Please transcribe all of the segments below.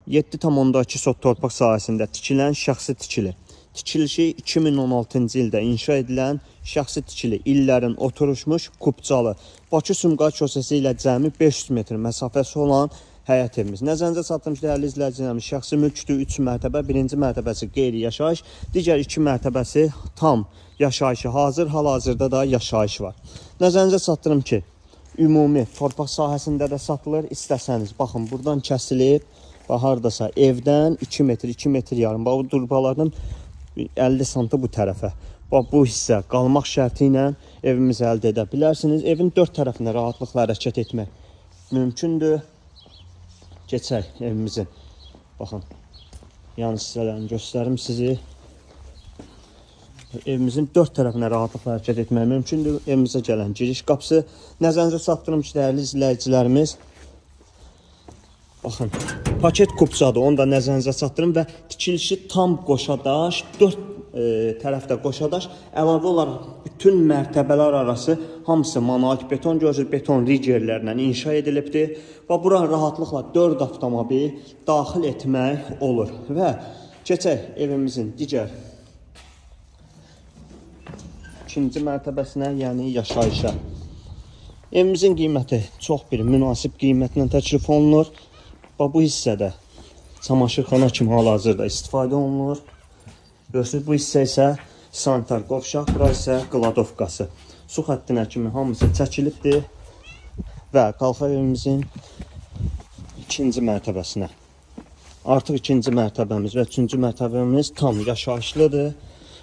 7,2 sot torpaq sahəsində tikilən şəxsi tikili. Tikilişi 2016-cı ildə inşa edilən şəxsi tikili, illərin oturuşmuş Kupçalı, Bakı-Sumqayıt şosesi ilə cəmi 500 metr məsafəsi olan həyət evimiz. Nəzərinizə çatdırmış dəyərli izləyicilərimiz, şəxsi mülkdür, 3 mərtəbə, birinci mərtəbəsi qeyri-yaşayış, digər 2 mərtəbəsi tam yaşayışı, hal-hazırda da yaşayış var. Nəzərinizə çatdırım ki, ümumi torpaq sahəsində də satılır, istəsəniz. Baxın, buradan kəsilib, hardasa evdən 2 metr, 2 metr yarım. Bax, bu durbalardan 50 santı bu tərəfə. Bax, bu hissə qalmaq şərti ilə evimizi əldə edə bilərsiniz. Evin 4 tərəfində rahatlıqla hərəkət etmək mümkündür. Keçək evimizin. Baxın, yan hissələrini göstərim sizi. Evimizin 4 tərəfinə rahatlıqla hərəkət etmək mümkündür. Evimizə gələn giriş qapısı. Nəzərinizə çatdırım ki, dəyərli izləyicilərimiz, baxın, paket kupçadır, onu da nəzərinizə çatdırım və tikilişi tam qoşadaş, 4 tərəfdə qoşadaş, əlavə olaraq bütün mərtəbələr arası hamısı manual beton görür, beton rigerlərlə inşa edilibdir və bura rahatlıqla 4 avtomobil daxil etmək olur. Və keçək evimizin digər ikinci mərtəbəsinə, yəni yaşayışa. Evimizin qiyməti çox bir münasib qiymətlə təklif olunur. Bu hissədə çamaşırxana kimi hal-hazırda istifadə olunur. Görürsünüz, bu hissə isə sanitar qovşaq, bura isə qladovkası. Su xəttinə kimi hamısı çəkilibdir və qalxaq evimizin ikinci mərtəbəsinə. Artıq ikinci mərtəbəmiz və üçüncü mərtəbəmiz tam yaşayışlıdır.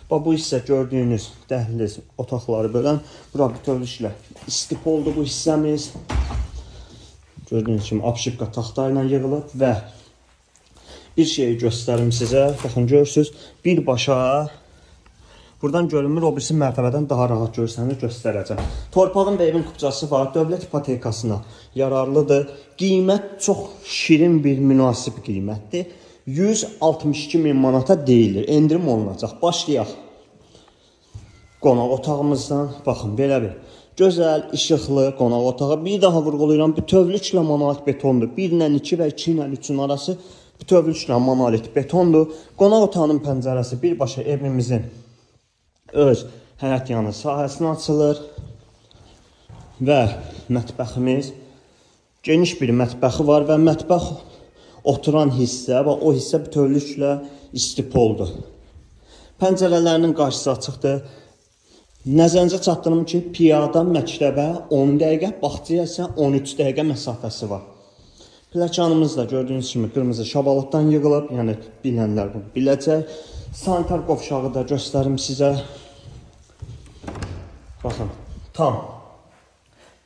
Bu hissə gördüyünüz dəhliz otaqları bölən, bura bütövlüklə istip oldu bu hissəmiz. Gördüyünüz kimi apşipka taxta ilə yığılıb və bir şeyi göstərim sizə. Baxın, görürsünüz, birbaşa buradan görünmür, o birisi mərtəbədən daha rahat görsənir, göstərəcəm. Torpağın və evin kupçası var, dövlət ipotekasına yararlıdır. Qiymət çox şirin bir münasib qiymətdir. 162.000 manata deyilir, endirim olunacaq. Başlayaq qonaq otağımızdan. Baxın, belə bir gözəl, işıqlı qonaq otağı. Bir daha vurğulayıram, bütövlüklə monolit betondur. 1 ilə 2 və 2 ilə 3-ün arası bütövlüklə monolit betondur. Qonaq otağının pəncərəsi birbaşa evimizin öz həyət yanı sahəsinə açılır və mətbəximiz, geniş bir mətbəxi var və mətbəx oturan hissə və o hissə bütövlüklə istipoldur. Pəncərələrinin qarşısı açıqdır. Nəzərinizə çatdırım ki, piyada məktəbə 10 dəqiqə, bağçaya isə 13 dəqiqə məsafəsi var. Pləkanımız da gördüyünüz kimi qırmızı şabalıqdan yığılıb, yəni bilənlər bunu biləcək. Sanitar qovşağı da göstərim sizə. Baxın, tam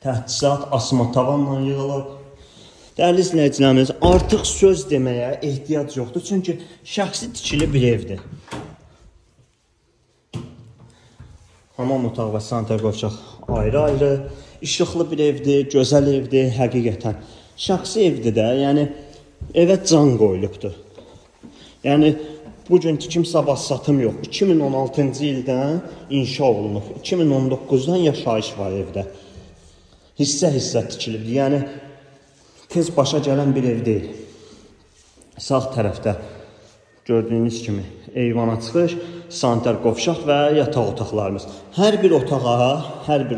təchizat asma tavanla yığılıb. Dəyərli izləyicilərimiz, artıq söz deməyə ehtiyac yoxdur, çünki şəxsi tikili bir evdir. Hamam otağı və sanitar qovşaq ayrı-ayrı, işıqlı bir evdir, gözəl evdir, həqiqətən. Şəxsi evdir də, yəni evə can qoyulubdur. Yəni, bugün tikim sabah satım yox. 2016-cı ildən inşa olunub, 2019-dan yaşayış var evdə. Hissə-hissə tikilibdir, yəni tez başa gələn bir ev deyil. Sağ tərəfdə gördüyünüz kimi eyvana çıxış, sanitar qovşaq və yataq otaqlarımız. Hər bir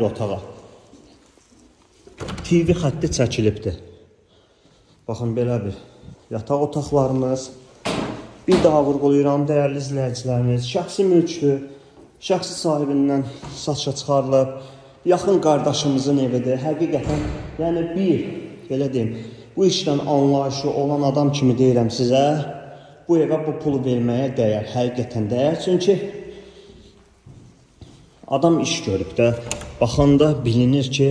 otağa TV xətti çəkilibdir. Baxın, belə bir yataq otaqlarımız. Bir daha vurğulayıram, dəyərli izləyicilərimiz, şəxsi mülkdür, şəxsi sahibindən satışa çıxarılıb, yaxın qardaşımızın evidir. Həqiqətən, yəni belə deyim, bu işdən anlayışı olan adam kimi deyirəm sizə, bu evə bu pulu verməyə dəyər, həqiqətən dəyər. Çünki adam iş görüb də, baxanda bilinir ki,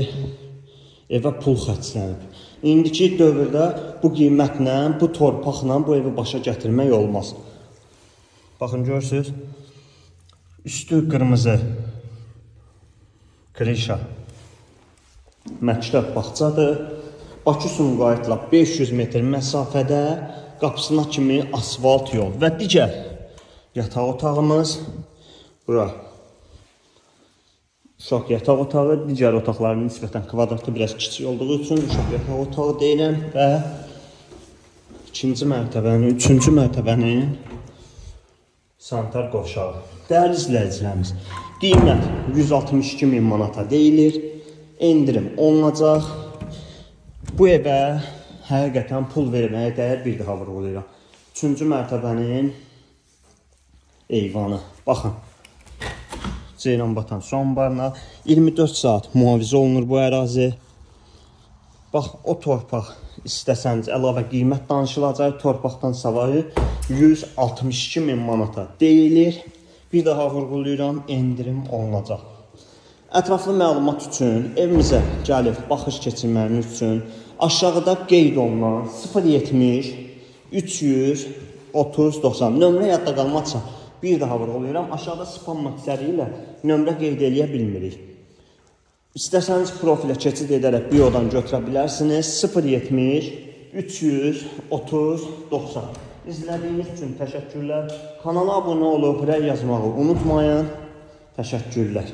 evə pul xərclənib. İndiki dövrdə bu qiymətlə, bu torpaqla bu evi başa gətirmək olmaz. Baxın, görürsünüz, üstü qırmızı krişa məktəb bağçadır. Bakı-Sumqayıtla 500 metr məsafədə qapısına kimi asfalt yol və digər yataq otağımız bura. Uşaq yataq otağı, digər otaqların nisbətən kvadratı biraz kiçik olduğu üçün uşaq yataq otağı deyiləm və ikinci mərtəbənin, üçüncü mərtəbənin sanitar qovşağı. Dəyərli izləyicilərimiz, qiymət 162.000 manata deyilir, endirim olunacaq. Bu evə həqiqətən pul verməyə dəyər, bir daha vurğulayıram. Üçüncü mərtəbənin eyvanı. Baxın, Ceyranbatan su anbarına 24 saat mühafizə olunur bu ərazi. Bax, o torpaq istəsəniz əlavə qiymət danışılacaq. Torpaqdan savayı 162.000 manata deyilir. Bir daha vurğulayıram, endirim olunacaq. Ətraflı məlumat üçün evimizə gəlib baxış keçirməniz üçün aşağıda qeyd olunan 070 300 30 90 nömrə yadda qalmazsa, bir daha vurğulayıram, aşağıda spam məqsədi ilə nömrə qeyd eləyə bilmirik. İstəsəniz profilə keçid edərək biodan götürə bilərsiniz. 070 300 30 90. İzlədiyiniz üçün təşəkkürlər. Kanala abunə olub, rəy yazmağı unutmayın. Təşəkkürlər.